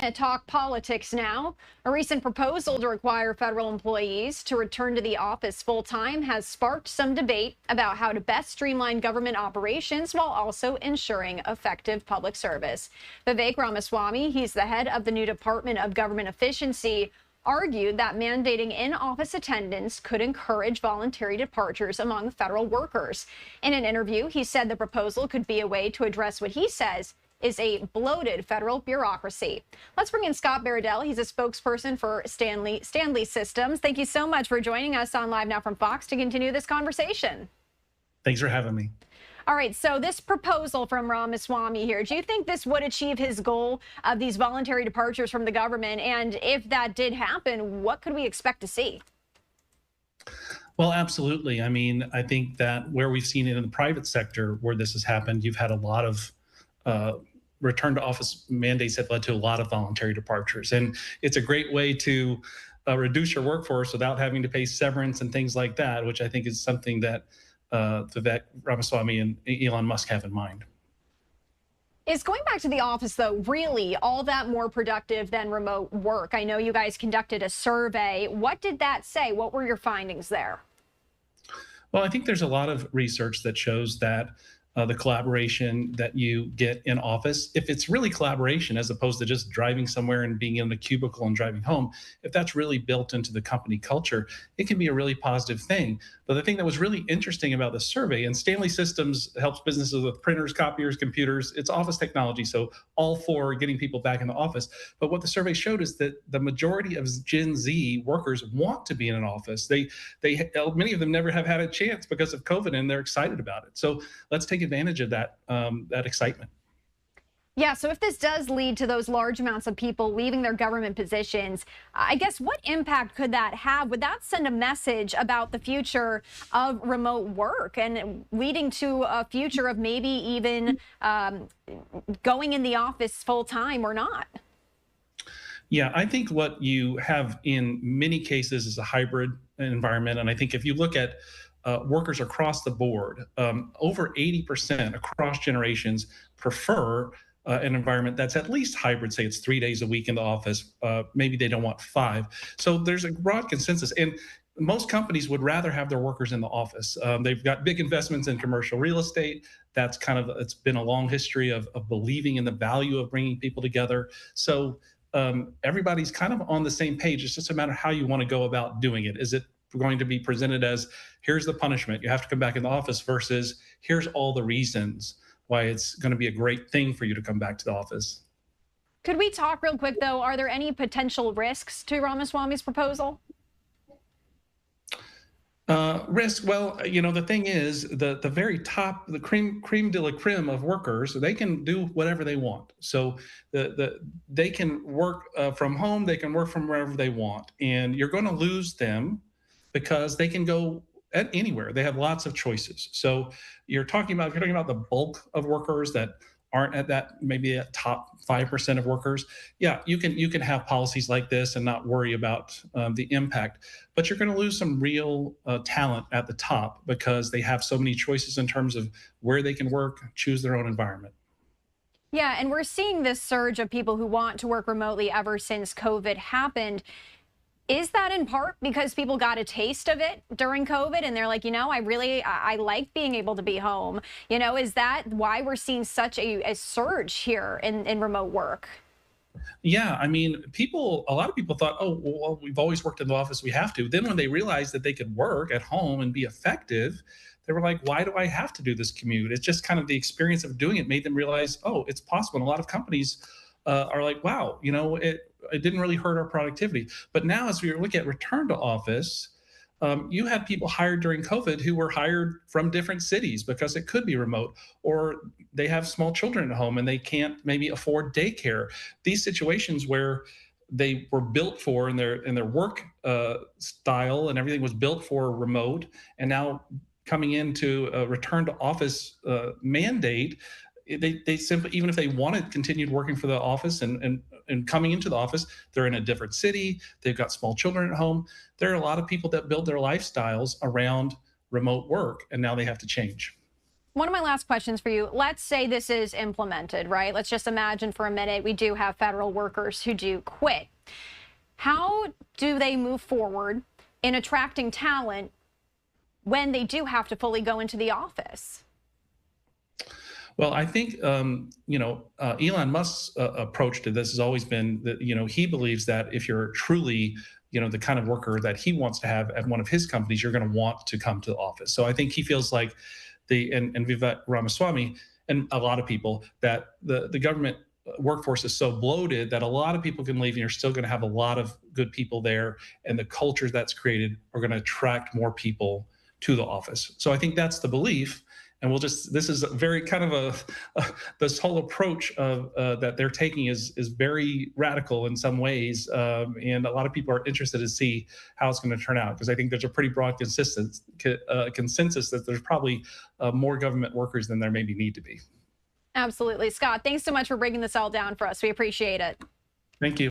to talk politics now. A recent proposal to require federal employees to return to the office full-time has sparked some debate about how to best streamline government operations while also ensuring effective public service. Vivek Ramaswamy, he's the head of the new Department of Government Efficiency, argued that mandating in-office attendance could encourage voluntary departures among federal workers. In an interview, he said the proposal could be a way to address what he says is a bloated federal bureaucracy. Let's bring in Scott Baradell. He's a spokesperson for Standley Systems. Thank you so much for joining us on Live Now from Fox to continue this conversation. Thanks for having me. All right, so this proposal from Ramaswamy here, do you think this would achieve his goal of these voluntary departures from the government? And if that did happen, what could we expect to see? Well, absolutely. I mean, I think that where we've seen it in the private sector where this has happened, you've had a lot of return to office mandates that led to a lot of voluntary departures. And it's a great way to reduce your workforce without having to pay severance and things like that, which I think is something that Vivek Ramaswamy and Elon Musk have in mind. Is going back to the office, though, really all that more productive than remote work? I know you guys conducted a survey. What did that say? What were your findings there? Well, I think there's a lot of research that shows that the collaboration that you get in office, if it's really collaboration as opposed to just driving somewhere and being in a cubicle and driving home, if that's really built into the company culture, it can be a really positive thing. But the thing that was really interesting about the survey, and Standley Systems helps businesses with printers, copiers, computers, it's office technology, so all for getting people back in the office. But what the survey showed is that the majority of Gen Z workers want to be in an office. Many of them never have had a chance because of COVID, and they're excited about it. So let's take advantage of that excitement. Yeah, so if this does lead to those large amounts of people leaving their government positions, I guess what impact could that have? Would that send a message about the future of remote work and leading to a future of maybe even going in the office full time or not? Yeah, I think what you have in many cases is a hybrid environment. And I think if you look at workers across the board, over 80% across generations prefer an environment that's at least hybrid. Say it's 3 days a week in the office. Maybe they don't want 5. So there's a broad consensus. And most companies would rather have their workers in the office. They've got big investments in commercial real estate. That's it's been a long history of believing in the value of bringing people together. So everybody's kind of on the same page. It's just a matter of how you want to go about doing it. Is it going to be presented as, here's the punishment, you have to come back in the office, versus here's all the reasons why it's going to be a great thing for you to come back to the office? Could we talk real quick, though? Are there any potential risks to Ramaswamy's proposal? Risk? Well, the thing is, the very top, the creme de la creme of workers, they can do whatever they want. So they can work from home, they can work from wherever they want, and you're going to lose them because they can go anywhere. They have lots of choices. So if you're talking about the bulk of workers that aren't at that, maybe at top 5% of workers, yeah, you can have policies like this and not worry about the impact. But you're going to lose some real talent at the top because they have so many choices in terms of where they can work, choose their own environment. Yeah, and we're seeing this surge of people who want to work remotely ever since COVID happened. Is that in part because people got a taste of it during COVID and they're like, I like being able to be home? Is that why we're seeing such a surge here in remote work? Yeah, I mean, a lot of people thought, oh, well, we've always worked in the office, we have to. Then when they realized that they could work at home and be effective, they were like, why do I have to do this commute? It's just kind of the experience of doing it made them realize, oh, it's possible. And a lot of companies are like, wow, it didn't really hurt our productivity. But now as we look at return to office, you had people hired during COVID who were hired from different cities because it could be remote, or they have small children at home and they can't maybe afford daycare. These situations where they were built for in their work style and everything was built for remote, and now coming into a return to office mandate, they simply, even if they wanted continued working for the office and coming into the office, they're in a different city, they've got small children at home. There are a lot of people that build their lifestyles around remote work, and now they have to change. One of my last questions for you, let's say this is implemented, right? Let's just imagine for a minute we do have federal workers who do quit. How do they move forward in attracting talent when they do have to fully go into the office? Well, I think Elon Musk's approach to this has always been that he believes that if you're truly the kind of worker that he wants to have at one of his companies, you're going to want to come to the office. So I think he feels like and Vivek Ramaswamy and a lot of people that the government workforce is so bloated that a lot of people can leave and you're still going to have a lot of good people there, and the cultures that's created are going to attract more people to the office. So I think that's the belief. And this is a very kind of this whole approach of that they're taking is very radical in some ways, and a lot of people are interested to see how it's going to turn out, because I think there's a pretty broad consensus that there's probably more government workers than there maybe need to be. Absolutely. Scott, thanks so much for breaking this all down for us. We appreciate it. Thank you.